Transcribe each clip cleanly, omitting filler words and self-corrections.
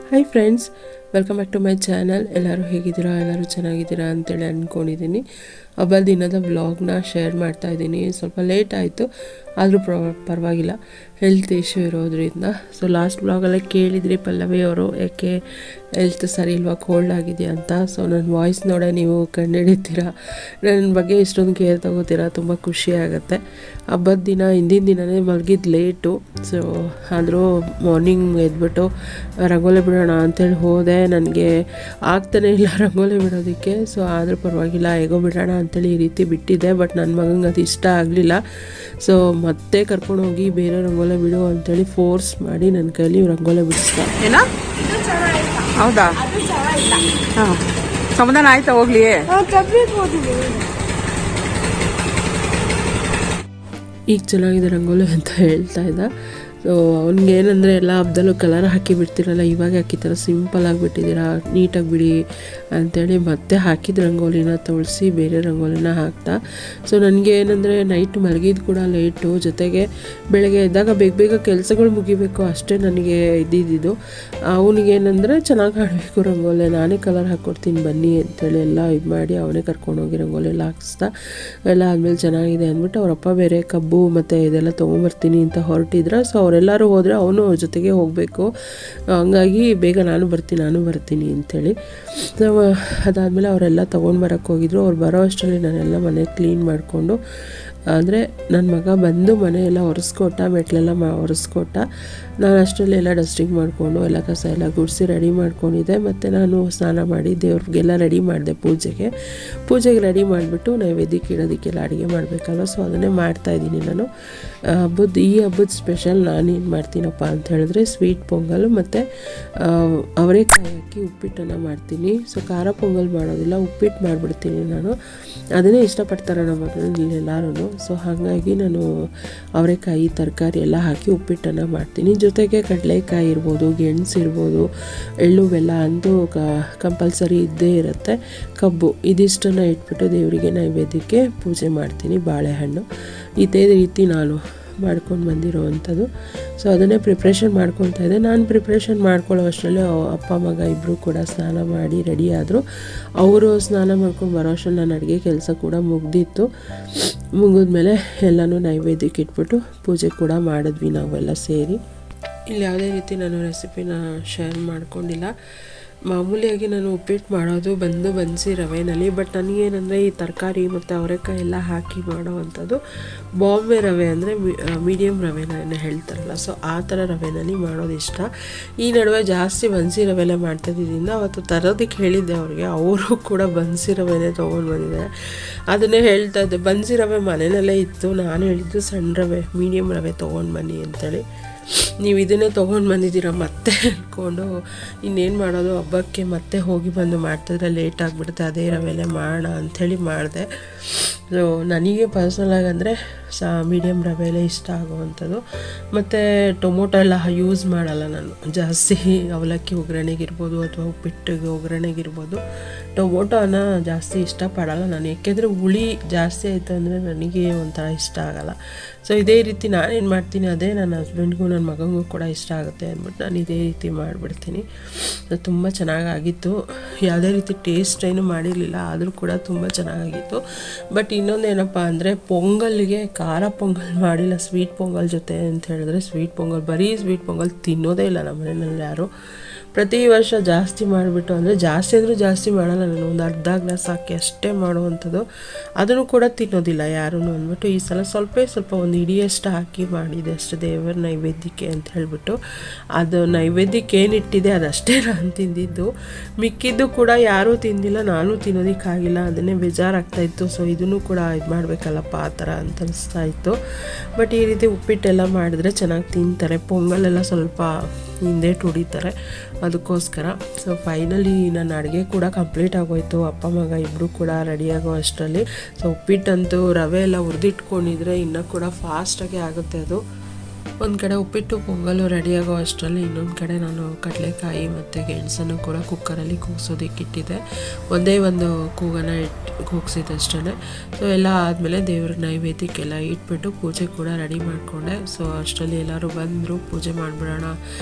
Hi friends, welcome back to my channel. ಎಲ್ಲರೂ ಹೇಗಿದ್ದೀರಾ? ಎಲ್ಲರೂ ಚೆನ್ನಾಗಿದ್ದೀರಾ ಅಂತೇಳಿ ಅಂದ್ಕೊಂಡಿದ್ದೀನಿ. ಹಬ್ಬದ ದಿನದ ವ್ಲಾಗ್ನ ಶೇರ್ ಮಾಡ್ತಾ ಇದ್ದೀನಿ. ಸ್ವಲ್ಪ ಲೇಟ್ ಆಯಿತು, ಆದರೂ ಪರವಾಗಿಲ್ಲ, ಹೆಲ್ತ್ ಇಶ್ಯೂ ಇರೋದ್ರಿಂದ. ಸೊ ಲಾಸ್ಟ್ ವ್ಲಾಗಲ್ಲೇ ಕೇಳಿದ್ರಿ ಪಲ್ಲವಿ ಅವರು, ಯಾಕೆ ಹೆಲ್ತ್ ಸರಿ ಇಲ್ವಾ, ಕೋಲ್ಡ್ ಆಗಿದೆಯಾ ಅಂತ. ಸೊ ನನ್ನ ವಾಯ್ಸ್ ನೋಡೇ ನೀವು ಕಂಡುಹಿಡಿತೀರಾ, ನನ್ನ ಬಗ್ಗೆ ಇಷ್ಟೊಂದು ಕೇರ್ ತೊಗೋತೀರಾ, ತುಂಬ ಖುಷಿ ಆಗುತ್ತೆ. ಹಬ್ಬದ ದಿನ ಹಿಂದಿನ ದಿನವೇ ಮಲಗಿದ್ದು ಲೇಟು. ಸೊ ಆದರೂ ಮಾರ್ನಿಂಗ್ ಎದ್ಬಿಟ್ಟು ರಂಗೋಲಿ ಬಿಡೋಣ ಅಂತೇಳಿ ಹೋದೆ. ನನಗೆ ಆಗ್ತಾನೆ ಇಲ್ಲ ರಂಗೋಲಿ ಬಿಡೋದಕ್ಕೆ. ಸೊ ಆದರೂ ಪರವಾಗಿಲ್ಲ, ಹೇಗೋ ಬಿಡೋಣ ಅಂತೇಳಿ ಈ ರೀತಿ ಬಿಟ್ಟಿದ್ದೆ. ಬಟ್ ನನ್ನ ಮಗಂಗೆ ಅದು ಇಷ್ಟ ಆಗಲಿಲ್ಲ. ಸೊ ಮತ್ತೆ ಕರ್ಕೊಂಡೋಗಿ ಬೇರೆ ರಂಗೋಲಿ ಬಿಡು ಅಂತೇಳಿ ಫೋರ್ಸ್ ಮಾಡಿ ನನ್ನ ಕೈಲಿ ರಂಗೋಲಿ ಬಿಡಿಸ್ತಾ. ಏನ ಹೌದಾ? ಹಾಂ, ಸಮಾಧಾನ ಆಯ್ತಾ? ಹೋಗ್ಲಿ, ಈಗ ಚೆನ್ನಾಗಿದೆ ರಂಗೋಲಿ ಅಂತ ಹೇಳ್ತಾ ಇದ್ದ. ಸೊ ಅವ್ನಿಗೇನಂದರೆ ಎಲ್ಲ ಹಬ್ಬದಲ್ಲೂ ಕಲರ್ ಹಾಕಿ ಬಿಡ್ತಿರಲ್ಲ, ಇವಾಗ ಹಾಕಿ ಥರ ಸಿಂಪಲ್ ಆಗಿಬಿಟ್ಟಿದ್ದೀರಾ, ನೀಟಾಗಿ ಬಿಡಿ ಅಂಥೇಳಿ ಮತ್ತೆ ಹಾಕಿದ ರಂಗೋಲಿನ ತೊಳಸಿ ಬೇರೆ ರಂಗೋಲಿನ ಹಾಕ್ತಾ. ಸೊ ನನಗೆ ಏನಂದರೆ ನೈಟ್ ಮಲಗಿದ್ದು ಕೂಡ ಲೇಟು, ಜೊತೆಗೆ ಬೆಳಗ್ಗೆ ಎದ್ದಾಗ ಬೇಗ ಬೇಗ ಕೆಲಸಗಳು ಮುಗಿಬೇಕು, ಅಷ್ಟೇ ನನಗೆ ಇದ್ದಿದ್ದು. ಅವನಿಗೇನೆಂದರೆ ಚೆನ್ನಾಗಿ ಆಡಬೇಕು ರಂಗೋಲಿ, ನಾನೇ ಕಲರ್ ಹಾಕ್ಕೊಡ್ತೀನಿ ಬನ್ನಿ ಅಂತೇಳಿ ಎಲ್ಲ ಇದು ಮಾಡಿ ಅವನೇ ಕರ್ಕೊಂಡೋಗಿ ರಂಗೋಲಿ ಎಲ್ಲ ಹಾಕಿಸ್ತಾ. ಎಲ್ಲ ಆದಮೇಲೆ ಚೆನ್ನಾಗಿದೆ ಅಂದ್ಬಿಟ್ಟು ಅವರಪ್ಪ ಬೇರೆ ಕಬ್ಬು ಮತ್ತು ಇದೆಲ್ಲ ತೊಗೊಂಬರ್ತೀನಿ ಅಂತ ಹೊರಟಿದ್ರೆ. ಸೊ ಅವರೆಲ್ಲರೂ ಹೋದರೆ ಅವನು ಅವ್ರ ಜೊತೆಗೆ ಹೋಗಬೇಕು, ಹಂಗಾಗಿ ಬೇಗ ನಾನು ಬರ್ತೀನಿ ಅಂಥೇಳಿ. ಸೊ ಅದಾದಮೇಲೆ ಅವರೆಲ್ಲ ತೊಗೊಂಡು ಬರೋಕ್ಕೆ ಹೋಗಿದ್ರು. ಅವ್ರು ಬರೋ ಅಷ್ಟರಲ್ಲಿ ನಾನೆಲ್ಲ ಮನೆ ಕ್ಲೀನ್ ಮಾಡಿಕೊಂಡು, ಅಂದರೆ ನನ್ನ ಮಗ ಬಂದು ಮನೆಯೆಲ್ಲ ಒರೆಸ್ಕೊಟ್ಟ, ಮೆಟ್ಲೆಲ್ಲ ಒರೆಸ್ಕೊಟ್ಟ. ನಾನು ಅಷ್ಟರಲ್ಲಿ ಎಲ್ಲ ಡಸ್ಟಿಂಗ್ ಮಾಡಿಕೊಂಡು ಎಲ್ಲ ಕಸ ಎಲ್ಲ ಗುಡಿಸಿ ರೆಡಿ ಮಾಡ್ಕೊಂಡಿದ್ದೆ. ಮತ್ತು ನಾನು ಸ್ನಾನ ಮಾಡಿ ದೇವ್ರಿಗೆಲ್ಲ ರೆಡಿ ಮಾಡಿದೆ. ಪೂಜೆಗೆ ರೆಡಿ ಮಾಡಿಬಿಟ್ಟು ನೈವೇದ್ಯಕ್ಕೆ ಇಡೋದಕ್ಕೆಲ್ಲ ಅಡುಗೆ ಮಾಡಬೇಕಲ್ವ. ಸೊ ಅದನ್ನೇ ಮಾಡ್ತಾಯಿದ್ದೀನಿ ನಾನು. ಈ ಹಬ್ಬದ ಸ್ಪೆಷಲ್ ನಾನೇನು ಮಾಡ್ತೀನಪ್ಪ ಅಂತ ಹೇಳಿದ್ರೆ ಸ್ವೀಟ್ ಪೊಂಗಲ್ ಮತ್ತು ಅವರೆಕಾಯಿ ಹಾಕಿ ಉಪ್ಪಿಟ್ಟನ್ನು ಮಾಡ್ತೀನಿ. ಸೊ ಖಾರ ಪೊಂಗಲ್ ಮಾಡೋದಿಲ್ಲ, ಉಪ್ಪಿಟ್ಟು ಮಾಡಿಬಿಡ್ತೀನಿ ನಾನು. ಅದನ್ನೇ ಇಷ್ಟಪಡ್ತಾರೆ ನಮ್ಮ ಮನೆಯಲ್ಲಿ ಎಲ್ಲರೂ. ಸೊ ಹಾಗಾಗಿ ನಾನು ಅವರೆಕಾಯಿ ತರಕಾರಿ ಎಲ್ಲ ಹಾಕಿ ಉಪ್ಪಿಟ್ಟನ್ನು ಮಾಡ್ತೀನಿ. ಜೊತೆಗೆ ಕಡಲೆಕಾಯಿ ಇರ್ಬೋದು, ಗೆಣಸು ಇರ್ಬೋದು, ಎಳ್ಳು ಬೆಲ್ಲ ಅಂತೂ ಕಂಪಲ್ಸರಿ ಇದ್ದೇ ಇರುತ್ತೆ. ಕಬ್ಬು ಇದಿಷ್ಟನ್ನು ಇಟ್ಬಿಟ್ಟು ದೇವರಿಗೆ ನೈವೇದ್ಯಕ್ಕೆ ಪೂಜೆ ಮಾಡ್ತೀನಿ. ಬಾಳೆಹಣ್ಣು ಇದೇ ರೀತಿ ನಾನು ಮಾಡ್ಕೊಂಡು ಬಂದಿರೋವಂಥದ್ದು. ಸೊ ಅದನ್ನೇ ಪ್ರಿಪ್ರೇಷನ್ ಮಾಡ್ಕೊತಾ ಇದ್ದೆ. ನಾನು ಪ್ರಿಪ್ರೇಷನ್ ಮಾಡ್ಕೊಳ್ಳೋ ಅಷ್ಟರಲ್ಲಿ ಅಪ್ಪ ಮಗ ಇಬ್ಬರು ಕೂಡ ಸ್ನಾನ ಮಾಡಿ ರೆಡಿ ಆದರು. ಅವರು ಸ್ನಾನ ಮಾಡ್ಕೊಂಡು ಬರೋ ಅಷ್ಟರಲ್ಲಿ ನನ್ನ ಅಡುಗೆ ಕೆಲಸ ಕೂಡ ಮುಗಿದ್ಮೇಲೆ ಎಲ್ಲನೂ ನೈವೇದ್ಯಕ್ಕೆ ಇಟ್ಬಿಟ್ಟು ಪೂಜೆ ಕೂಡ ಮಾಡಿದ್ವಿ ನಾವೆಲ್ಲ ಸೇರಿ. ಇಲ್ಲಿ ಯಾವುದೇ ರೀತಿ ನಾನು ರೆಸಿಪಿನ ಶೇರ್ ಮಾಡ್ಕೊಂಡಿಲ್ಲ. ಮಾಮೂಲಿಯಾಗಿ ನಾನು ಉಪ್ಪಿಟ್ಟು ಮಾಡೋದು ಬನ್ಸಿ ರವೆನಲ್ಲಿ. ಬಟ್ ನನಗೇನೆಂದರೆ ಈ ತರಕಾರಿ ಮತ್ತು ಅವರೆಕಾಯಿ ಎಲ್ಲ ಹಾಕಿ ಮಾಡೋವಂಥದ್ದು ಬಾಂಬೆ ರವೆ, ಅಂದರೆ ಮೀಡಿಯಮ್ ರವೆನ ಹೇಳ್ತಾರಲ್ಲ, ಸೊ ಆ ಥರ ರವೆನಲ್ಲಿ ಮಾಡೋದು ಇಷ್ಟ. ಈ ನಡುವೆ ಜಾಸ್ತಿ ಬನ್ಸಿ ರವೆಲ್ಲ ಮಾಡ್ತಾಯಿದ್ದರಿಂದ ಅವತ್ತು ತರೋದಕ್ಕೆ ಹೇಳಿದ್ದೆ ಅವ್ರಿಗೆ. ಅವರು ಕೂಡ ಬನ್ಸಿ ರವೆನೇ ತೊಗೊಂಡು ಬಂದಿದ್ದಾರೆ. ಅದನ್ನೇ ಹೇಳ್ತಾ ಇದ್ದೆ, ಬನ್ಸಿ ರವೆ ಮನೆಯಲ್ಲೇ ಇತ್ತು, ನಾನು ಹೇಳಿದ್ದು ಸಣ್ಣ ರವೆ ಮೀಡಿಯಮ್ ರವೆ ತೊಗೊಂಡು ಬನ್ನಿ ಅಂತೇಳಿ. ನೀವು ಇದನ್ನೇ ತೊಗೊಂಡು ಬಂದಿದ್ದೀರ ಮತ್ತೆ ಅಂದ್ಕೊಂಡು ಇನ್ನೇನು ಮಾಡೋದು, ಹಬ್ಬಕ್ಕೆ ಮತ್ತೆ ಹೋಗಿ ಬಂದು ಮಾಡ್ತಿದ್ರೆ ಲೇಟ್ ಆಗಿಬಿಡುತ್ತೆ, ಅದೇ ರವೆಲೆ ಮಾಡೋಣ ಅಂಥೇಳಿ ಮಾಡಿದೆ. ಸೊ ನನಗೆ ಪರ್ಸ್ನಲಾಗಿ ಅಂದರೆ ಮೀಡಿಯಮ್ ರವೆಲೇ ಇಷ್ಟ ಆಗುವಂಥದ್ದು. ಮತ್ತು ಟೊಮೊಟೊ ಎಲ್ಲ ಯೂಸ್ ಮಾಡಲ್ಲ ನಾನು ಜಾಸ್ತಿ. ಅವಲಕ್ಕಿ ಒಗ್ಗರಣೆಗಿರ್ಬೋದು ಅಥವಾ ಉಪ್ಪಿಟ್ಟಿಗೆ ಒಗ್ಗರಣೆಗಿರ್ಬೋದು ಟೊಮೊಟೊನ ಜಾಸ್ತಿ ಇಷ್ಟಪಡಲ್ಲ ನಾನು. ಏಕೆಂದರೆ ಹುಳಿ ಜಾಸ್ತಿ ಆಯಿತು ಅಂದರೆ ನನಗೆ ಒಂಥರ ಇಷ್ಟ ಆಗೋಲ್ಲ. ಸೊ ಇದೇ ರೀತಿ ನಾನೇನು ಮಾಡ್ತೀನಿ, ಅದೇ ನನ್ನ ಹಸ್ಬೆಂಡ್ಗೂ ನನ್ನ ಮಗನಿಗೂ ಕೂಡ ಇಷ್ಟ ಆಗುತ್ತೆ ಅಂದ್ಬಿಟ್ಟು ನಾನು ಇದೇ ರೀತಿ ಮಾಡಿಬಿಡ್ತೀನಿ. ತುಂಬ ಚೆನ್ನಾಗಾಗಿತ್ತು. ಯಾವುದೇ ರೀತಿ ಟೇಸ್ಟ್ ಏನು ಮಾಡಿರಲಿಲ್ಲ, ಆದರೂ ಕೂಡ ತುಂಬ ಚೆನ್ನಾಗಾಗಿತ್ತು. ಬಟ್ ಇನ್ನೊಂದೇನಪ್ಪ ಅಂದರೆ ಪೊಂಗಲ್ಗೆ ಖಾರ ಪೊಂಗಲ್ ಮಾಡಿಲ್ಲ, ಸ್ವೀಟ್ ಪೊಂಗಲ್ ಜೊತೆ ಅಂತ ಹೇಳಿದ್ರೆ ಸ್ವೀಟ್ ಪೊಂಗಲ್, ಬರೀ ಸ್ವೀಟ್ ಪೊಂಗಲ್ ತಿನ್ನೋದೇ ಇಲ್ಲ ನಮ್ಮ ಮನೆಯಲ್ಲಿ ಯಾರು. ಪ್ರತಿ ವರ್ಷ ಜಾಸ್ತಿ ಮಾಡಿಬಿಟ್ಟು, ಅಂದರೆ ಜಾಸ್ತಿ ಅಂದರೂ ಜಾಸ್ತಿ ಮಾಡಲ್ಲ ನಾನು, ಒಂದು ಅರ್ಧ ಗ್ಲಾಸ್ ಹಾಕಿ ಅಷ್ಟೇ ಮಾಡುವಂಥದ್ದು. ಅದನ್ನು ಕೂಡ ತಿನ್ನೋದಿಲ್ಲ ಯಾರೂ ಅಂದ್ಬಿಟ್ಟು ಈ ಸಲ ಸ್ವಲ್ಪ ಒಂದು ಇಡಿಯಷ್ಟು ಹಾಕಿ ಮಾಡಿದೆ ಅಷ್ಟೇ, ದೇವರ ನೈವೇದ್ಯಕ್ಕೆ ಅಂತ ಹೇಳಿಬಿಟ್ಟು. ಅದು ನೈವೇದ್ಯಕ್ಕೆ ಏನಿಟ್ಟಿದೆ ಅದಷ್ಟೇ ನಾನು ತಿಂದಿದ್ದು, ಮಿಕ್ಕಿದ್ದು ಕೂಡ ಯಾರೂ ತಿಂದಿಲ್ಲ, ನಾನು ತಿನ್ನೋದಕ್ಕಾಗಿಲ್ಲ. ಅದನ್ನೇ ಬೇಜಾರಾಗ್ತಾಯಿತ್ತು. ಸೊ ಇದನ್ನು ಕೂಡ ಇದು ಮಾಡಬೇಕಲ್ಲಪ್ಪ ಆ ಥರ ಅಂತ ಅನಿಸ್ತಾ ಇತ್ತು. ಬಟ್ ಈ ರೀತಿ ಉಪ್ಪಿಟ್ಟೆಲ್ಲ ಮಾಡಿದ್ರೆ ಚೆನ್ನಾಗಿ ತಿಂತಾರೆ. ಪೊಂಗಲೆಲ್ಲ ಸ್ವಲ್ಪ ಹಿಂದೆ ಹೊಡಿತಾರೆ, ಅದಕ್ಕೋಸ್ಕರ. ಸೊ ಫೈನಲಿ ನನ್ನ ಅಡುಗೆ ಕೂಡ ಕಂಪ್ಲೀಟ್ ಆಗೋಯ್ತು. ಅಪ್ಪ ಮಗ ಇಬ್ಬರು ಕೂಡ ರೆಡಿಯಾಗೋ ಅಷ್ಟರಲ್ಲಿ. ಸೊ ಉಪ್ಪಿಟ್ಟಂತೂ ರವೆ ಎಲ್ಲ ಹುರಿದಿಟ್ಕೊಂಡಿದ್ರೆ ಇನ್ನೂ ಕೂಡ ಫಾಸ್ಟಾಗಿ ಆಗುತ್ತೆ ಅದು. ಒಂದು ಕಡೆ ಉಪ್ಪಿಟ್ಟು ಪೊಂಗಲು ರೆಡಿಯಾಗೋ ಅಷ್ಟರಲ್ಲಿ ಇನ್ನೊಂದು ಕಡೆ ನಾನು ಕಡಲೆಕಾಯಿ ಮತ್ತು ಗೆಣಸನ್ನು ಕೂಡ ಕುಕ್ಕರಲ್ಲಿ ಕೂಗ್ಸೋದಕ್ಕೆ ಇಟ್ಟಿದ್ದೆ. ಒಂದೇ ಒಂದು ಕೂಗನ್ನು ಕೂಗ್ಸಿದ್ದು ಅಷ್ಟೇ. ಸೊ ಎಲ್ಲ ಆದಮೇಲೆ ದೇವ್ರ ನೈವೇದ್ಯಕ್ಕೆಲ್ಲ ಇಟ್ಬಿಟ್ಟು ಪೂಜೆ ಕೂಡ ರೆಡಿ ಮಾಡಿಕೊಂಡೆ. ಸೊ ಅಷ್ಟರಲ್ಲಿ ಎಲ್ಲರೂ ಬಂದರು, ಪೂಜೆ ಮಾಡಿಬಿಡೋಣ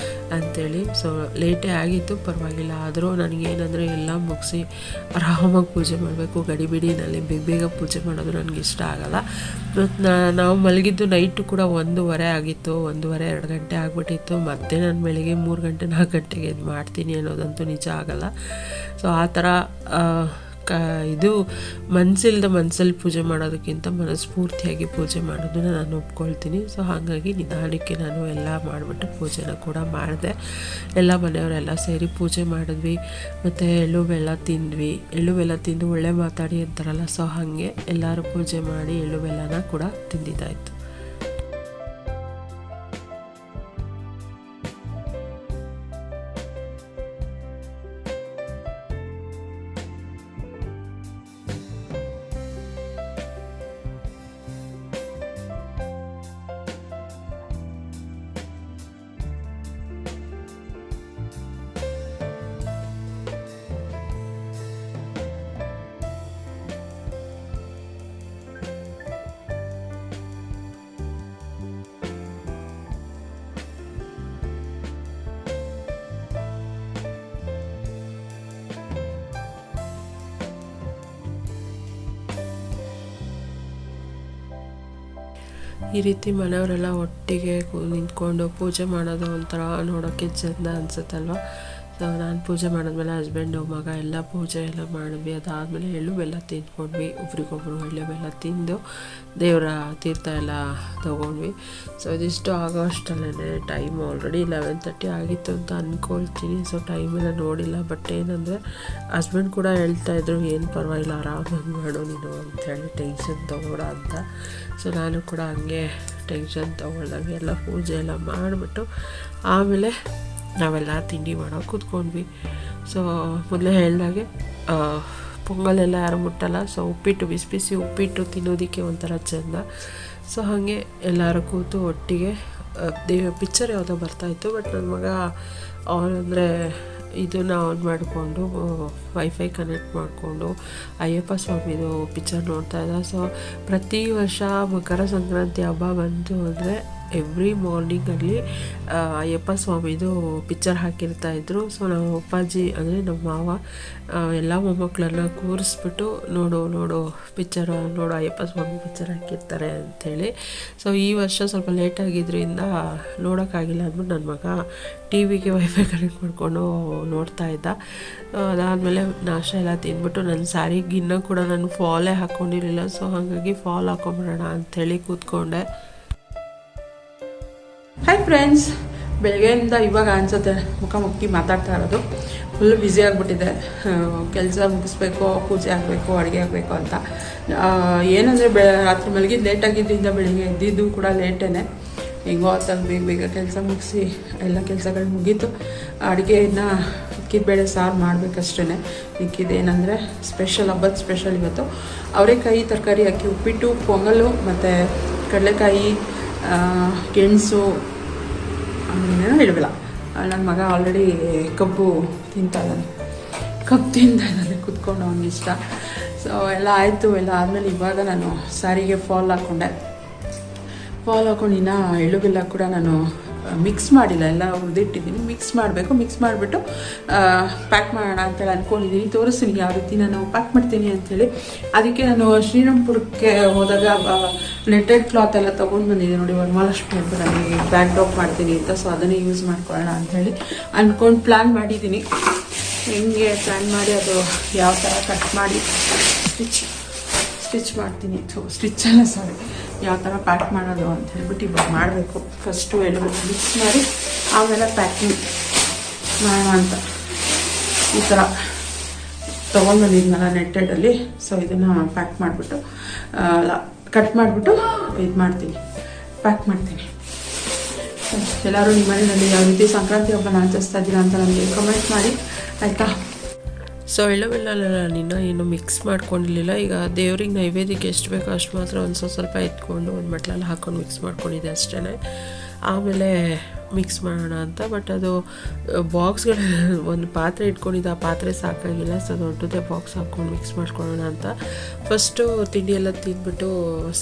ಅಂಥೇಳಿ. ಸೊ ಲೇಟೇ ಆಗಿತ್ತು, ಪರವಾಗಿಲ್ಲ. ಆದರೂ ನನಗೇನಂದರೆ ಎಲ್ಲ ಮುಗಿಸಿ ಆರಾಮಾಗಿ ಪೂಜೆ ಮಾಡಬೇಕು, ಗಡಿಬಿಡಿನಲ್ಲಿ ಬೇಗ ಪೂಜೆ ಮಾಡೋದು ನನಗೆ ಇಷ್ಟ ಆಗಲ್ಲ. ಮತ್ತು ನಾವು ಮಲಗಿದ್ದು ನೈಟು ಕೂಡ 1:30 ಆಗಿತ್ತು, 1:30-2 ಗಂಟೆ ಆಗಿಬಿಟ್ಟಿತ್ತು. ಮತ್ತೆ ನಾನು ಬೆಳಿಗ್ಗೆ 3 ಗಂಟೆ 4 ಗಂಟೆಗೆ ಇದು ಮಾಡ್ತೀನಿ ಅನ್ನೋದಂತೂ ನಿಜ ಆಗಲ್ಲ. ಸೊ ಆ ಥರ ಇದು ಮನಸ್ಸಲ್ಲಿ ಪೂಜೆ ಮಾಡೋದಕ್ಕಿಂತ ಮನಸ್ಫೂರ್ತಿಯಾಗಿ ಪೂಜೆ ಮಾಡೋದನ್ನ ನಾನು ಒಪ್ಕೊಳ್ತೀನಿ. ಸೊ ಹಾಗಾಗಿ ನಿಧಾನಕ್ಕೆ ನಾನು ಎಲ್ಲ ಮಾಡಿಬಿಟ್ಟು ಪೂಜೆನ ಕೂಡ ಮಾಡಿದೆ. ಎಲ್ಲ ಮನೆಯವರೆಲ್ಲ ಸೇರಿ ಪೂಜೆ ಮಾಡಿದ್ವಿ, ಮತ್ತು ಎಳ್ಳು ಬೆಲ್ಲ ತಿಂದು ಒಳ್ಳೆ ಮಾತಾಡಿ ಅಂತಾರಲ್ಲ. ಸೊ ಹಾಗೆ ಎಲ್ಲರೂ ಪೂಜೆ ಮಾಡಿ ಎಳ್ಳು ಬೆಲ್ಲನ ಕೂಡ ತಿಂದಿದ್ದಾಯಿತು. ಈ ರೀತಿ ಮನೆಯವರೆಲ್ಲ ಒಟ್ಟಿಗೆ ನಿಂತ್ಕೊಂಡು ಪೂಜೆ ಮಾಡೋದು ಒಂಥರ ನೋಡೋಕ್ಕೆ ಚೆಂದ ಅನಿಸುತ್ತಲ್ವ. ಸೊ ನಾನು ಪೂಜೆ ಮಾಡಿದ್ಮೇಲೆ ಹಸ್ಬೆಂಡು ಮಗ ಎಲ್ಲ ಪೂಜೆ ಎಲ್ಲ ಮಾಡಿದ್ವಿ. ಅದಾದಮೇಲೆ ಎಳ್ಳು ಬೆಲ್ಲ ತಿಂದ್ಕೊಂಡ್ವಿ, ಒಬ್ರಿಗೊಬ್ರು ಎಳ್ಳು ಬೆಲ್ಲ ತಿಂದು ದೇವರ ತೀರ್ಥ ಎಲ್ಲ ತೊಗೊಂಡ್ವಿ. ಸೊ ಇದಿಷ್ಟು ಆಗೋ ಅಷ್ಟಲ್ಲೇ ಟೈಮ್ ಆಲ್ರೆಡಿ 11:30 ಆಗಿತ್ತು ಅಂತ ಅಂದ್ಕೊಳ್ತೀನಿ. ಸೊ ಟೈಮೆಲ್ಲ ನೋಡಿಲ್ಲ. ಬಟ್ ಏನಂದರೆ ಹಸ್ಬೆಂಡ್ ಕೂಡ ಹೇಳ್ತಾಯಿದ್ರು, ಏನು ಪರವಾಗಿಲ್ಲ ಆರಾಮಾಗಿ ಮಾಡು ನೀನು ಅಂಥೇಳಿ, ಟೆನ್ಷನ್ ತೊಗೊಳ ಅಂತ. ಸೊ ನಾನು ಕೂಡ ಹಂಗೆ ಟೆನ್ಷನ್ ತೊಗೊಳ್ದಂಗೆ ಎಲ್ಲ ಪೂಜೆ ಎಲ್ಲ ಮಾಡಿಬಿಟ್ಟು ಆಮೇಲೆ ನಾವೆಲ್ಲ ತಿಂಡಿ ಮಾಡೋಕೆ ಕೂತ್ಕೊಂಡ್ವಿ. ಸೊ ಮೊದಲೇ ಹೇಳ್ದಾಗೆ ಪೊಂಗಲೆಲ್ಲ ಯಾರು ಮುಟ್ಟಲ್ಲ. ಸೊ ಉಪ್ಪಿಟ್ಟು, ಬಿಸಿ ಬಿಸಿ ಉಪ್ಪಿಟ್ಟು ತಿನ್ನೋದಕ್ಕೆ ಒಂಥರ ಚೆಂದ. ಸೊ ಹಾಗೆ ಎಲ್ಲರೂ ಕೂತು ಒಟ್ಟಿಗೆ ಪಿಕ್ಚರ್ ಯಾವುದೋ ಬರ್ತಾಯಿತ್ತು. ಬಟ್ ನನ್ನ ಮಗ ಅವನಂದರೆ ಇದನ್ನ ಆನ್ ಮಾಡಿಕೊಂಡು ವೈಫೈ ಕನೆಕ್ಟ್ ಮಾಡಿಕೊಂಡು ಅಯ್ಯಪ್ಪ ಸ್ವಾಮಿದು ಪಿಕ್ಚರ್ ನೋಡ್ತಾ ಇದ್ದ. ಸೊ ಪ್ರತಿ ವರ್ಷ ಮಕರ ಸಂಕ್ರಾಂತಿ ಹಬ್ಬ ಬಂತು ಅಂದರೆ ಎವ್ರಿ ಮಾರ್ನಿಂಗಲ್ಲಿ ಅಯ್ಯಪ್ಪ ಸ್ವಾಮಿದು ಪಿಕ್ಚರ್ ಹಾಕಿರ್ತಾಯಿದ್ರು. ಸೊ ನಮ್ಮ ಅಪ್ಪಾಜಿ ಅಂದರೆ ನಮ್ಮ ಮಾವ ಎಲ್ಲ ಮೊಮ್ಮಕ್ಕಳನ್ನ ಕೂರಿಸ್ಬಿಟ್ಟು ನೋಡು ಪಿಕ್ಚರು ನೋಡು, ಅಯ್ಯಪ್ಪ ಸ್ವಾಮಿ ಪಿಕ್ಚರ್ ಹಾಕಿರ್ತಾರೆ ಅಂಥೇಳಿ. ಸೊ ಈ ವರ್ಷ ಸ್ವಲ್ಪ ಲೇಟಾಗಿದ್ದರಿಂದ ನೋಡೋಕ್ಕಾಗಿಲ್ಲ ಅಂದ್ಬಿಟ್ಟು ನನ್ನ ಮಗ ಟಿ ವಿಗೆ ವೈಫೈ ಕನೆಕ್ಟ್ ಮಾಡಿಕೊಂಡು ನೋಡ್ತಾ ಇದ್ದ. ಅದಾದಮೇಲೆ ನಾಷ್ಟ ಎಲ್ಲ ತಿಂದ್ಬಿಟ್ಟು ನನ್ನ ಸ್ಯಾರಿಗೆ ಇನ್ನೂ ಕೂಡ ನಾನು ಫಾಲೇ ಹಾಕ್ಕೊಂಡಿರಲಿಲ್ಲ. ಸೊ ಹಾಗಾಗಿ ಫಾಲ್ ಹಾಕೊಂಬಿಡೋಣ ಅಂಥೇಳಿ ಕೂತ್ಕೊಂಡೆ. ಹಾಯ್ ಫ್ರೆಂಡ್ಸ್, ಬೆಳಗ್ಗೆಯಿಂದ ಇವಾಗ ಅನ್ಸುತ್ತೆ ಮುಖ ಮುಕ್ಕಿ ಮಾತಾಡ್ತಾ ಇರೋದು. ಫುಲ್ ಬ್ಯುಸಿ ಆಗಿಬಿಟ್ಟಿದೆ. ಕೆಲಸ ಮುಗಿಸ್ಬೇಕು, ಪೂಜೆ ಆಗಬೇಕು, ಅಡುಗೆ ಆಗಬೇಕು ಅಂತ. ಏನಂದರೆ ರಾತ್ರಿ ಮಲಗಿದ್ದು ಲೇಟಾಗಿದ್ದರಿಂದ ಬೆಳಿಗ್ಗೆ ಎದ್ದಿದ್ದು ಕೂಡ ಲೇಟೇ. ಹೆಂಗೋ ಹೊತ್ತಾಗ ಬೇಗ ಕೆಲಸ ಮುಗಿಸಿ ಎಲ್ಲ ಕೆಲಸಗಳು ಮುಗೀತು. ಅಡುಗೆಯನ್ನು ಅಕ್ಕಿಬೇಳೆ ಸಾರು ಮಾಡಬೇಕಷ್ಟೇ. ಮಿಕ್ಕಿದೇನೆಂದರೆ ಹಬ್ಬದ ಸ್ಪೆಷಲ್ ಇವತ್ತು ಅವರೆಕಾಯಿ ತರಕಾರಿ ಅಕ್ಕಿ ಉಪ್ಪಿಟ್ಟು, ಪೊಂಗಲು ಮತ್ತು ಕಡಲೆಕಾಯಿ, ಗೆಣಸು, ಇನ್ನೇನೋ ಹೇಳಬೇಡ. ನನ್ನ ಮಗ ಆಲ್ರೆಡಿ ಕಬ್ಬು ತಿಂತಾ ಇದ್ದಾನೆ ಕೂತ್ಕೊಂಡು, ಅವನಿಗೆ ಇಷ್ಟ. ಸೊ ಎಲ್ಲ ಆಯಿತು. ಎಲ್ಲ ಆದಮೇಲೆ ಇವಾಗ ನಾನು ಸಾರಿಗೆ ಫಾಲ್ ಹಾಕ್ಕೊಂಡು ಇನ್ನೂ ಎಳ್ಳು ಬೆಲ್ಲ ಕೂಡ ನಾನು ಮಿಕ್ಸ್ ಮಾಡಿಲ್ಲ, ಎಲ್ಲ ಹುರಿದಿಟ್ಟಿದ್ದೀನಿ. ಮಿಕ್ಸ್ ಮಾಡಿಬಿಟ್ಟು ಪ್ಯಾಕ್ ಮಾಡೋಣ ಅಂತೇಳಿ ಅಂದ್ಕೊಂಡಿದ್ದೀನಿ. ತೋರಿಸ್ತೀನಿ ಯಾವ ರೀತಿ ನಾನು ಪ್ಯಾಕ್ ಮಾಡ್ತೀನಿ ಅಂಥೇಳಿ. ಅದಕ್ಕೆ ನಾನು ಶ್ರೀರಾಮ್ಪುರಕ್ಕೆ ಹೋದಾಗ ನೆಟ್ಟೆಡ್ ಕ್ಲಾತ್ ಎಲ್ಲ ತೊಗೊಂಡು ಬಂದಿದ್ದೆ ನೋಡಿ. ವರಮಹಾಲಕ್ಷ್ಮಿ ಅಂತ ನನಗೆ ಬ್ಯಾಕ್ ಡ್ರಾಪ್ ಮಾಡ್ತೀನಿ ಅಂತ. ಸೊ ಅದನ್ನೇ ಯೂಸ್ ಮಾಡ್ಕೊಳ್ಳೋಣ ಅಂಥೇಳಿ ಅಂದ್ಕೊಂಡು ಪ್ಲ್ಯಾನ್ ಮಾಡಿದ್ದೀನಿ. ಹೆಂಗೆ ಪ್ಲ್ಯಾನ್ ಮಾಡಿ ಅದು ಯಾವ ಥರ ಕಟ್ ಮಾಡಿ ಸ್ಟಿಚ್ ಮಾಡ್ತೀನಿ, ಯಾವ ಥರ ಪ್ಯಾಕ್ ಮಾಡೋದು ಅಂತ ಹೇಳ್ಬಿಟ್ಟು ಇವಾಗ ಮಾಡಬೇಕು. ಫಸ್ಟು ಎಳ್ಳು ಮಿಕ್ಸ್ ಮಾಡಿ ಆಮೇಲೆ ಪ್ಯಾಕಿಂಗ್ ಮಾಡೋಣ ಅಂತ ಈ ಥರ ತೊಗೊಂಡ್ಬಂದಿದ್ನಲ್ಲ ನೆಟ್ಟೆಡಲ್ಲಿ. ಸೊ ಇದನ್ನು ಪ್ಯಾಕ್ ಮಾಡಿಬಿಟ್ಟು ಕಟ್ ಮಾಡಿಬಿಟ್ಟು ಪ್ಯಾಕ್ ಮಾಡ್ತೀನಿ. ಎಲ್ಲರೂ ನಿಮ್ಮ ಮನೆಯಲ್ಲಿ ಯಾವ ರೀತಿ ಸಂಕ್ರಾಂತಿ ಹಬ್ಬನ ಆಚರಿಸ್ತಾ ಇದ್ದೀರಾ ಅಂತ ನನಗೆ ಕಮೆಂಟ್ ಮಾಡಿ, ಆಯಿತಾ? ಸೊ ಎಳ್ಳು ಬೆಲ್ಲ ಇನ್ನೂ ಏನು ಮಿಕ್ಸ್ ಮಾಡ್ಕೊಂಡಿರಲಿಲ್ಲ. ಈಗ ದೇವ್ರಿಗೆ ನೈವೇದ್ಯಕ್ಕೆ ಎಷ್ಟು ಬೇಕೋ ಅಷ್ಟು ಮಾತ್ರ ಒಂದು ಸ್ವಲ್ಪ ಎತ್ಕೊಂಡು ಒಂದು ಮಟ್ಲಲ್ಲಿ ಹಾಕ್ಕೊಂಡು ಮಿಕ್ಸ್ ಮಾಡ್ಕೊಂಡಿದ್ದೆ ಅಷ್ಟೇ. ಆಮೇಲೆ ಮಿಕ್ಸ್ ಮಾಡೋಣ ಅಂತ. ಬಟ್ ಅದು ಬಾಕ್ಸ್ಗಳು ಒಂದು ಪಾತ್ರೆ ಇಟ್ಕೊಂಡಿದ್ದು, ಆ ಪಾತ್ರೆ ಸಾಕಾಗಿಲ್ಲ. ಸೊ ದೊಡ್ಡದೇ ಬಾಕ್ಸ್ ಹಾಕ್ಕೊಂಡು ಮಿಕ್ಸ್ ಮಾಡ್ಕೊಳ್ಳೋಣ ಅಂತ ಫಸ್ಟು ತಿಂಡಿ ಎಲ್ಲ ತಿಂದ್ಬಿಟ್ಟು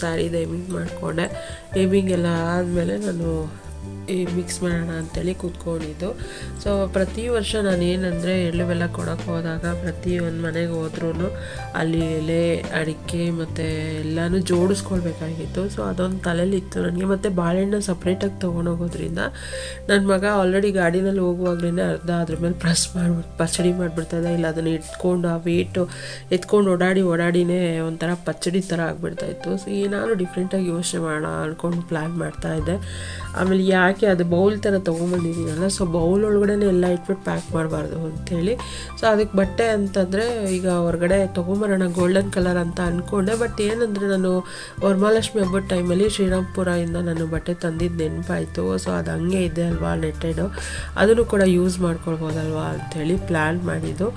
ಸ್ಯಾರಿದು ಏಮಿಂಗ್ ಮಾಡಿಕೊಂಡೆ. ಏಮಿಂಗ್ ಎಲ್ಲ ಆದಮೇಲೆ ನಾನು ಈ ಮಿಕ್ಸ್ ಮಾಡೋಣ ಅಂತೇಳಿ ಕೂತ್ಕೊಂಡಿದ್ದು. ಸೊ ಪ್ರತಿ ವರ್ಷ ನಾನು ಏನಂದರೆ ಎಳ್ಳು ಬೆಲ್ಲ ಕೊಡೋಕ್ಕೆ ಹೋದಾಗ ಪ್ರತಿ ಒಂದು ಮನೆಗೆ ಹೋದ್ರೂ ಅಲ್ಲಿ ಎಲೆ ಅಡಿಕೆ ಮತ್ತು ಎಲ್ಲನೂ ಜೋಡಿಸ್ಕೊಳ್ಬೇಕಾಗಿತ್ತು. ಸೊ ಅದೊಂದು ತಲೆಯಲ್ಲಿತ್ತು ನನಗೆ. ಮತ್ತು ಬಾಳೆಹಣ್ಣು ಸಪ್ರೇಟಾಗಿ ತೊಗೊಂಡೋಗೋದ್ರಿಂದ ನನ್ನ ಮಗ ಆಲ್ರೆಡಿ ಗಾಡಿನಲ್ಲಿ ಹೋಗುವಾಗಲೇ ಅರ್ಧ ಅದ್ರ ಮೇಲೆ ಪ್ರೆಸ್ ಮಾಡಿಬಿಟ್ಟು ಪಚ್ಚಡಿ ಮಾಡಿಬಿಡ್ತಾಯಿದ್ದ. ಇಲ್ಲ ಅದನ್ನು ಇಟ್ಕೊಂಡು ಆ ವೇಟು ಎತ್ಕೊಂಡು ಓಡಾಡಿನೇ ಒಂಥರ ಪಚ್ಚಡಿ ಥರ ಆಗಿಬಿಡ್ತಾಯಿತ್ತು. ಸೊ ಏನಾದರೂ ಡಿಫ್ರೆಂಟಾಗಿ ಯೋಚನೆ ಮಾಡೋಣ ಅಂದ್ಕೊಂಡು ಪ್ಲ್ಯಾನ್ ಮಾಡ್ತಾಯಿದ್ದೆ. ಆಮೇಲೆ ಯಾಕೆ ಅದು ಬೌಲ್ ಥರ ತೊಗೊಂಬಂದಿದ್ದೀನಲ್ಲ, ಸೊ ಬೌಲ್ ಒಳಗಡೆ ಎಲ್ಲ ಇಟ್ಬಿಟ್ಟು ಪ್ಯಾಕ್ ಮಾಡಬಾರ್ದು ಅಂಥೇಳಿ. ಸೊ ಅದಕ್ಕೆ ಬಟ್ಟೆ ಅಂತಂದರೆ ಈಗ ಹೊರಗಡೆ ತೊಗೊಂಬರೋಣ ಗೋಲ್ಡನ್ ಕಲರ್ ಅಂತ ಅಂದ್ಕೊಂಡೆ. ಬಟ್ ಏನಂದರೆ ನಾನು ವರಮಹಾಲಕ್ಷ್ಮಿ ಹಬ್ಬದ ಟೈಮಲ್ಲಿ ಶ್ರೀರಾಮ್ಪುರದಿಂದ ನಾನು ಬಟ್ಟೆ ತಂದಿದ್ದು ನೆನಪಾಯಿತು. ಸೊ ಅದು ಹಂಗೆ ಇದೆ ಅಲ್ವಾ ನೆಟ್ಟೆಡು, ಅದನ್ನು ಕೂಡ ಯೂಸ್ ಮಾಡ್ಕೊಳ್ಬೋದಲ್ವಾ ಅಂಥೇಳಿ ಪ್ಲ್ಯಾನ್ ಮಾಡಿದ್ದು.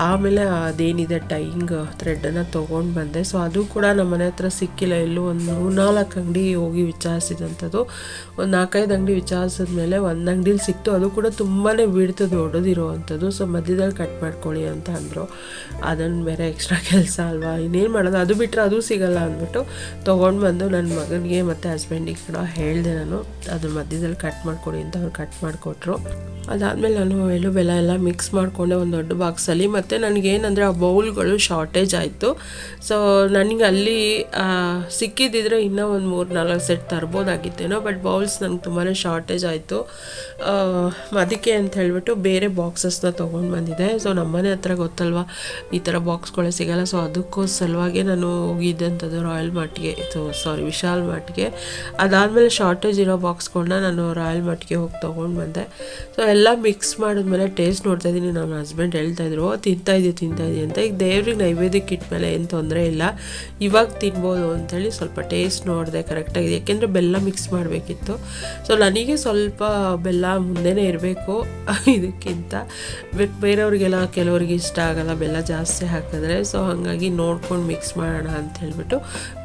ಆಮೇಲೆ ಅದೇನಿದೆ ಟೈಯಿಂಗ್ ಥ್ರೆಡನ್ನು ತೊಗೊಂಡು ಬಂದೆ. ಸೊ ಅದು ಕೂಡ ನಮ್ಮ ಮನೆ ಹತ್ರ ಸಿಕ್ಕಿಲ್ಲ. ಎಲ್ಲೂ ಒಂದು 3-4 ಅಂಗಡಿ ಹೋಗಿ ವಿಚಾರಿಸಿದಂಥದ್ದು. ಒಂದು 4-5 ಅಂಗಡಿ ವಿಚಾರಿಸಿದ್ಮೇಲೆ ಒಂದು ಅಂಗಡಿಲಿ ಸಿಕ್ತು. ಅದು ಕೂಡ ತುಂಬಾ ಬೀಳ್ತದೆ ದೊಡ್ಡದಿರೋವಂಥದ್ದು. ಸೊ ಮಧ್ಯದಲ್ಲಿ ಕಟ್ ಮಾಡ್ಕೊಳ್ಳಿ ಅಂತ ಅಂದರು. ಅದನ್ನು ಬೇರೆ ಎಕ್ಸ್ಟ್ರಾ ಕೆಲಸ ಅಲ್ವಾ, ಇನ್ನೇನು ಮಾಡೋದು, ಅದು ಬಿಟ್ಟರೆ ಅದು ಸಿಗಲ್ಲ ಅಂದ್ಬಿಟ್ಟು ತೊಗೊಂಡು ಬಂದು ನನ್ನ ಮಗನಿಗೆ ಮತ್ತು ಹಸ್ಬೆಂಡಿಗೆ ಕೂಡ ಹೇಳಿದೆ ನಾನು, ಅದ್ರ ಮಧ್ಯದಲ್ಲಿ ಕಟ್ ಮಾಡಿಕೊಡಿ ಅಂತ. ಅವ್ರು ಕಟ್ ಮಾಡಿಕೊಟ್ರು. ಅದಾದಮೇಲೆ ನಾನು ಎಳ್ಳು ಬೆಲ್ಲ ಎಲ್ಲ ಮಿಕ್ಸ್ ಮಾಡಿಕೊಂಡೆ ಒಂದು ದೊಡ್ಡ ಬಾಕ್ಸಲ್ಲಿ. ಮತ್ತು ನನಗೇನಂದರೆ ಆ ಬೌಲ್ಗಳು ಶಾರ್ಟೇಜ್ ಆಯಿತು. ಸೊ ನನಗೆ ಅಲ್ಲಿ ಸಿಕ್ಕಿದ್ದಿದ್ರೆ ಇನ್ನೂ ಒಂದು 3-4 ಸೆಟ್ ತರ್ಬೋದಾಗಿತ್ತೇನೋ. ಬಟ್ ಬೌಲ್ಸ್ ನನಗೆ ತುಂಬಾ ಶಾರ್ಟೇಜ್ ಆಯಿತು. ಅದಕ್ಕೆ ಅಂತ ಹೇಳಿಬಿಟ್ಟು ಬೇರೆ ಬಾಕ್ಸಸ್ನ ತೊಗೊಂಡು ಬಂದಿದ್ದೆ. ಸೊ ನಮ್ಮನೆ ಹತ್ರ ಗೊತ್ತಲ್ವ ಈ ಥರ ಬಾಕ್ಸ್ಗಳೇ ಸಿಗೋಲ್ಲ. ಸೊ ಅದಕ್ಕೂ ಸಲುವಾಗಿ ನಾನು ಹೋಗಿದ್ದಂಥದ್ದು ರಾಯಲ್ ಮಾರ್ಟ್ಗೆ, ವಿಶಾಲ್ ಮಾರ್ಟ್ಗೆ. ಅದಾದಮೇಲೆ ಶಾರ್ಟೇಜ್ ಇರೋ ಬಾಕ್ಸ್ಗಳನ್ನ ನಾನು ರಾಯಲ್ ಮಾರ್ಟ್ಗೆ ಹೋಗಿ ತೊಗೊಂಡು ಬಂದೆ. ಸೊ ಎಲ್ಲ ಮಿಕ್ಸ್ ಮಾಡಿದ್ಮೇಲೆ ಟೇಸ್ಟ್ ನೋಡ್ತಾಯಿದ್ದೀನಿ. ನಮ್ಮ ಹಸ್ಬೆಂಡ್ ಹೇಳ್ತಾಯಿದ್ರು ತಿಂತಾಯಿದ್ದೆ ಅಂತ. ಈಗ ದೇವ್ರಿಗೆ ನೈವೇದ್ಯಕ್ಕೆ ಇಟ್ಮೇಲೆ ಏನು ತೊಂದರೆ ಇಲ್ಲ, ಇವಾಗ ತಿನ್ಬೋದು ಅಂಥೇಳಿ ಸ್ವಲ್ಪ ಟೇಸ್ಟ್ ನೋಡಿದೆ ಕರೆಕ್ಟಾಗಿದೆ. ಯಾಕೆಂದರೆ ಬೆಲ್ಲ ಮಿಕ್ಸ್ ಮಾಡಬೇಕಿತ್ತು. ಸೊ ನನಗೆ ಸ್ವಲ್ಪ ಬೆಲ್ಲ ಮುಂದೆನೇ ಇರಬೇಕು ಇದಕ್ಕಿಂತ. ಬಟ್ ಬೇರೆಯವ್ರಿಗೆಲ್ಲ ಕೆಲವ್ರಿಗೆ ಇಷ್ಟ ಆಗೋಲ್ಲ ಬೆಲ್ಲ ಜಾಸ್ತಿ ಹಾಕಿದ್ರೆ. ಸೊ ಹಾಗಾಗಿ ನೋಡ್ಕೊಂಡು ಮಿಕ್ಸ್ ಮಾಡೋಣ ಅಂತ ಹೇಳ್ಬಿಟ್ಟು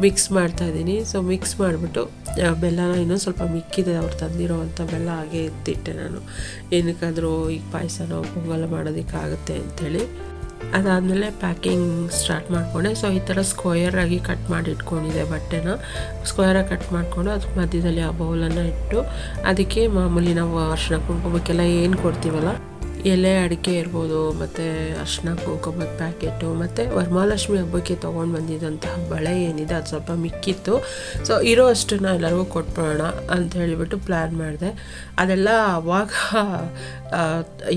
ಮಿಕ್ಸ್ ಮಾಡ್ತಾಯಿದ್ದೀನಿ. ಸೊ ಮಿಕ್ಸ್ ಮಾಡಿಬಿಟ್ಟು ಬೆಲ್ಲನ ಇನ್ನೂ ಸ್ವಲ್ಪ ಮಿಕ್ಕಿದೆ ಅವ್ರು ತಂದಿರೋವಂಥ ಬೆಲ್ಲ, ಹಾಗೆ ಎತ್ತಿಟ್ಟೆ ನಾನು. ಏನಕ್ಕಾದರೂ ಈಗ ಪಾಯಸನ ಪೊಂಗಲ್ ಮಾಡೋದಕ್ಕಾಗುತ್ತೆ ಅಂಥೇಳಿ. ಅದಾದಮೇಲೆ ಪ್ಯಾಕಿಂಗ್ ಸ್ಟಾರ್ಟ್ ಮಾಡಿಕೊಂಡೆ. ಸೊ ಈ ಥರ ಸ್ಕ್ವಯರಾಗಿ ಕಟ್ ಮಾಡಿ ಇಟ್ಕೊಂಡಿದ್ದೆ ಬಟ್ಟೆನ. ಸ್ಕ್ವಯರಾಗಿ ಕಟ್ ಮಾಡಿಕೊಂಡು ಅದ್ರ ಮಧ್ಯದಲ್ಲಿ ಆ ಬೌಲನ್ನು ಇಟ್ಟು ಅದಕ್ಕೆ ಮಾಮೂಲಿ ನಾವು ಅರಿಶಿನ ಕುಂಕುಮಕ್ಕೆಲ್ಲ ಏನು ಕೊಡ್ತೀವಲ್ಲ, ಎಲೆ ಅಡಿಕೆ ಇರ್ಬೋದು, ಮತ್ತು ಅರಿಶಿನ ಕುಂಕುಮದ ಪ್ಯಾಕೆಟು, ಮತ್ತು ವರಮಹಾಲಕ್ಷ್ಮಿ ಹಬ್ಬಕ್ಕೆ ತೊಗೊಂಡು ಬಂದಿದ್ದಂತಹ ಬಳೆ ಏನಿದೆ ಅದು ಸ್ವಲ್ಪ ಮಿಕ್ಕಿತ್ತು. ಸೊ ಇರೋ ಅಷ್ಟನ್ನು ಎಲ್ಲರಿಗೂ ಕೊಟ್ಬಿಡೋಣ ಅಂತ ಹೇಳಿಬಿಟ್ಟು ಪ್ಲ್ಯಾನ್ ಮಾಡಿದೆ. ಅದೆಲ್ಲ ಆವಾಗ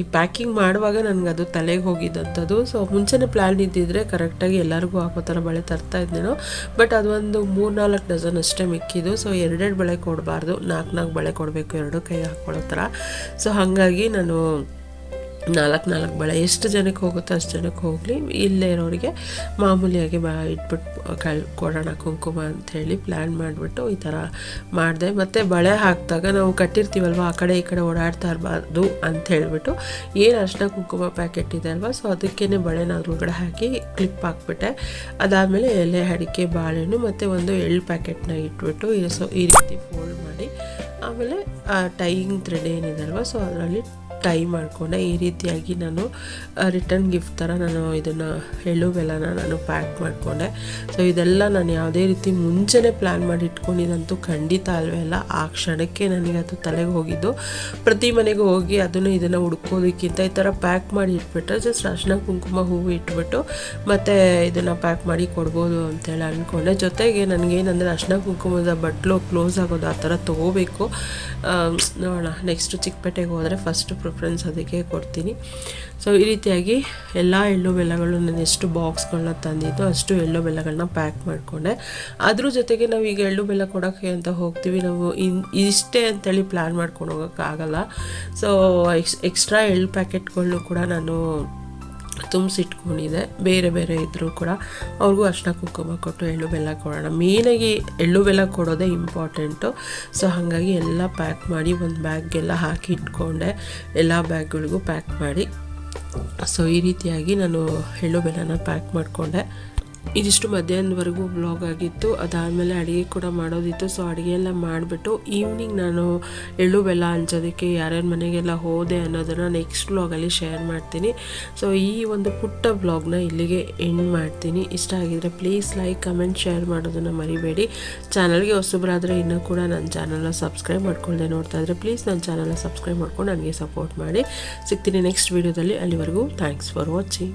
ಈ ಪ್ಯಾಕಿಂಗ್ ಮಾಡುವಾಗ ನನಗದು ತಲೆಗೆ ಹೋಗಿದ್ದಂಥದ್ದು. ಸೊ ಮುಂಚೆನೇ ಪ್ಲ್ಯಾನ್ ಇದ್ದಿದ್ರೆ ಕರೆಕ್ಟಾಗಿ ಎಲ್ಲರಿಗೂ ಹಾಕೋ ಥರ ಬಳೆ ತರ್ತಾ ಇದ್ದೇನೋ. ಬಟ್ ಅದು ಒಂದು 3-4 ಡಜನ್ ಅಷ್ಟೇ ಮಿಕ್ಕಿದ್ದು. ಸೊ 2 ಬಳೆ ಕೊಡಬಾರ್ದು, 4 ಬಳೆ ಕೊಡಬೇಕು, 2 ಕೈ ಹಾಕ್ಕೊಳ್ಳೋ ಥರ. ಸೊ ಹಾಗಾಗಿ ನಾನು 4 ಬಳೆ ಎಷ್ಟು ಜನಕ್ಕೆ ಹೋಗುತ್ತೋ ಅಷ್ಟು ಜನಕ್ಕೆ ಹೋಗಲಿ, ಇಲ್ಲೇ ಇರೋರಿಗೆ ಮಾಮೂಲಿಯಾಗಿ ಇಟ್ಬಿಟ್ಟು ಕೊಡೋಣ ಕುಂಕುಮ ಅಂಥೇಳಿ ಪ್ಲ್ಯಾನ್ ಮಾಡಿಬಿಟ್ಟು ಈ ಥರ ಮಾಡಿದೆ. ಮತ್ತು ಬಳೆ ಹಾಕಿದಾಗ ನಾವು ಕಟ್ಟಿರ್ತೀವಲ್ವ, ಆ ಕಡೆ ಈ ಕಡೆ ಓಡಾಡ್ತಾ ಇರಬಾರ್ದು ಅಂತ ಹೇಳಿಬಿಟ್ಟು ಏನು ಅರಿಶಿನ ಕುಂಕುಮ ಪ್ಯಾಕೆಟ್ ಇದೆ ಅಲ್ವಾ, ಸೊ ಅದಕ್ಕೇ ಬಳೆನ ಅದ್ರೊಳಗಡೆ ಹಾಕಿ ಕ್ಲಿಪ್ ಹಾಕ್ಬಿಟ್ಟೆ. ಅದಾದಮೇಲೆ ಎಲೆ ಅಡಿಕೆ ಬಾಳೆಹಣ್ಣು ಮತ್ತು ಒಂದು ಎಳ್ಳು ಪ್ಯಾಕೆಟ್ನ ಇಟ್ಬಿಟ್ಟು ಈ ರೀತಿ ಫೋಲ್ಡ್ ಮಾಡಿ ಆಮೇಲೆ ಟೈಯಿಂಗ್ ಥ್ರೆಡ್ ಏನಿದೆ ಅಲ್ವಾ, ಸೊ ಅದರಲ್ಲಿ ಟೈ ಮಾಡಿಕೊಂಡೆ. ಈ ರೀತಿಯಾಗಿ ನಾನು ರಿಟರ್ನ್ ಗಿಫ್ಟ್ ಥರ ನಾನು ಇದನ್ನು ಎಳ್ಳು ಬೆಲ್ಲನ ನಾನು ಪ್ಯಾಕ್ ಮಾಡಿಕೊಂಡೆ. ಸೊ ಇದೆಲ್ಲ ನಾನು ಯಾವುದೇ ರೀತಿ ಮುಂಚೆನೇ ಪ್ಲ್ಯಾನ್ ಮಾಡಿ ಇಟ್ಕೊಂಡಿದ್ದಂತೂ ಖಂಡಿತ ಅಲ್ವೇ ಅಲ್ಲ. ಆ ಕ್ಷಣಕ್ಕೆ ನನಗೆ ಅದು ತಲೆಗೆ ಹೋಗಿದ್ದು. ಪ್ರತಿ ಮನೆಗೂ ಹೋಗಿ ಇದನ್ನು ಹುಡ್ಕೋದಕ್ಕಿಂತ ಈ ಥರ ಪ್ಯಾಕ್ ಮಾಡಿ ಇಟ್ಬಿಟ್ರೆ ಜಸ್ಟ್ ಅರಿಶಿನ ಕುಂಕುಮ ಹೂವು ಇಟ್ಬಿಟ್ಟು ಮತ್ತು ಇದನ್ನು ಪ್ಯಾಕ್ ಮಾಡಿ ಕೊಡ್ಬೋದು ಅಂತೇಳಿ ಅಂದ್ಕೊಂಡೆ. ಜೊತೆಗೆ ನನಗೇನಂದರೆ ಅರಿಶಿನ ಕುಂಕುಮದ ಬಟ್ಲು ಕ್ಲೋಸ್ ಆಗೋದು ಆ ಥರ ತೊಗೋಬೇಕು. ನೋಡೋಣ, ನೆಕ್ಸ್ಟು ಚಿಕ್ಕಪೇಟೆಗೆ ಹೋದರೆ ಫಸ್ಟ್ ಪ್ರಿಫರೆನ್ಸ್ ಅದಕ್ಕೆ ಕೊಡ್ತೀನಿ. ಸೊ ಈ ರೀತಿಯಾಗಿ ಎಲ್ಲ ಎಳ್ಳು ಬೆಲ್ಲಗಳು ನಾನು ಎಷ್ಟು ಬಾಕ್ಸ್ಗಳನ್ನ ತಂದಿದ್ದು ಅಷ್ಟು ಎಳ್ಳು ಬೆಲ್ಲಗಳನ್ನ ಪ್ಯಾಕ್ ಮಾಡಿಕೊಂಡೆ. ಅದ್ರ ಜೊತೆಗೆ ನಾವು ಈಗ ಎಳ್ಳು ಬೆಲ್ಲ ಕೊಡೋಕ್ಕೆ ಅಂತ ಹೋಗ್ತೀವಿ, ನಾವು ಇಷ್ಟೇ ಅಂತೇಳಿ ಪ್ಲ್ಯಾನ್ ಮಾಡ್ಕೊಂಡು ಹೋಗೋಕ್ಕಾಗಲ್ಲ. ಸೊ ಎಕ್ಸ್ಟ್ರಾ ಎಳ್ಳು ಪ್ಯಾಕೆಟ್ಗಳನ್ನೂ ಕೂಡ ನಾನು ತುಂಬಿಸಿಟ್ಕೊಂಡಿದ್ದೆ. ಬೇರೆ ಇದ್ದರೂ ಕೂಡ ಅವ್ರಿಗೂ ಅರಿಶಿನ ಕುಂಕುಮ ಕೊಟ್ಟು ಎಳ್ಳು ಬೆಲ್ಲ ಕೊಡೋಣ. ಮೇಯ್ನಾಗಿ ಎಳ್ಳು ಬೆಲ್ಲ ಕೊಡೋದೇ ಇಂಪಾರ್ಟೆಂಟು. ಸೊ ಹಾಗಾಗಿ ಎಲ್ಲ ಪ್ಯಾಕ್ ಮಾಡಿ ಒಂದು ಬ್ಯಾಗ್ಗೆಲ್ಲ ಹಾಕಿ ಇಟ್ಕೊಂಡೆ, ಎಲ್ಲ ಬ್ಯಾಗ್ಗಳಿಗೂ ಪ್ಯಾಕ್ ಮಾಡಿ. ಸೊ ಈ ರೀತಿಯಾಗಿ ನಾನು ಎಳ್ಳು ಬೆಲ್ಲನ ಪ್ಯಾಕ್ ಮಾಡಿಕೊಂಡೆ. ಇದಿಷ್ಟು ಮಧ್ಯಾಹ್ನದವರೆಗೂ ವ್ಲಾಗ್ ಆಗಿತ್ತು. ಅದಾದಮೇಲೆ ಅಡುಗೆ ಕೂಡ ಮಾಡೋದಿತ್ತು. ಸೊ ಅಡುಗೆ ಎಲ್ಲ ಮಾಡಿಬಿಟ್ಟು ಈವ್ನಿಂಗ್ ನಾನು ಎಳ್ಳು ಬೆಲ್ಲ ಹಂಚೋದಕ್ಕೆ ಯಾರ್ಯಾರ ಮನೆಗೆಲ್ಲ ಹೋದೆ ಅನ್ನೋದನ್ನು ನೆಕ್ಸ್ಟ್ ವ್ಲಾಗಲ್ಲಿ ಶೇರ್ ಮಾಡ್ತೀನಿ. ಸೊ ಈ ಒಂದು ಪುಟ್ಟ ವ್ಲಾಗ್ನ ಇಲ್ಲಿಗೆ ಎಂಡ್ ಮಾಡ್ತೀನಿ. ಇಷ್ಟ ಆಗಿದ್ರೆ ಪ್ಲೀಸ್ ಲೈಕ್, ಕಮೆಂಟ್, ಶೇರ್ ಮಾಡೋದನ್ನು ಮರಿಬೇಡಿ. ಚಾನಲ್ಗೆ ಹೊಸಬರಾದರೆ ಇನ್ನೂ ಕೂಡ ನನ್ನ ಚಾನಲ್ನ ಸಬ್ಸ್ಕ್ರೈಬ್ ಮಾಡ್ಕೊಳ್ಳದೆ ನೋಡ್ತಾ ಇದ್ದರೆ ಪ್ಲೀಸ್ ನನ್ನ ಚಾನಲ್ನ ಸಬ್ಸ್ಕ್ರೈಬ್ ಮಾಡ್ಕೊಂಡು ನನಗೆ ಸಪೋರ್ಟ್ ಮಾಡಿ. ಸಿಗ್ತೀನಿ ನೆಕ್ಸ್ಟ್ ವೀಡಿಯೋದಲ್ಲಿ. ಅಲ್ಲಿವರೆಗೂ ಥ್ಯಾಂಕ್ಸ್ ಫಾರ್ ವಾಚಿಂಗ್.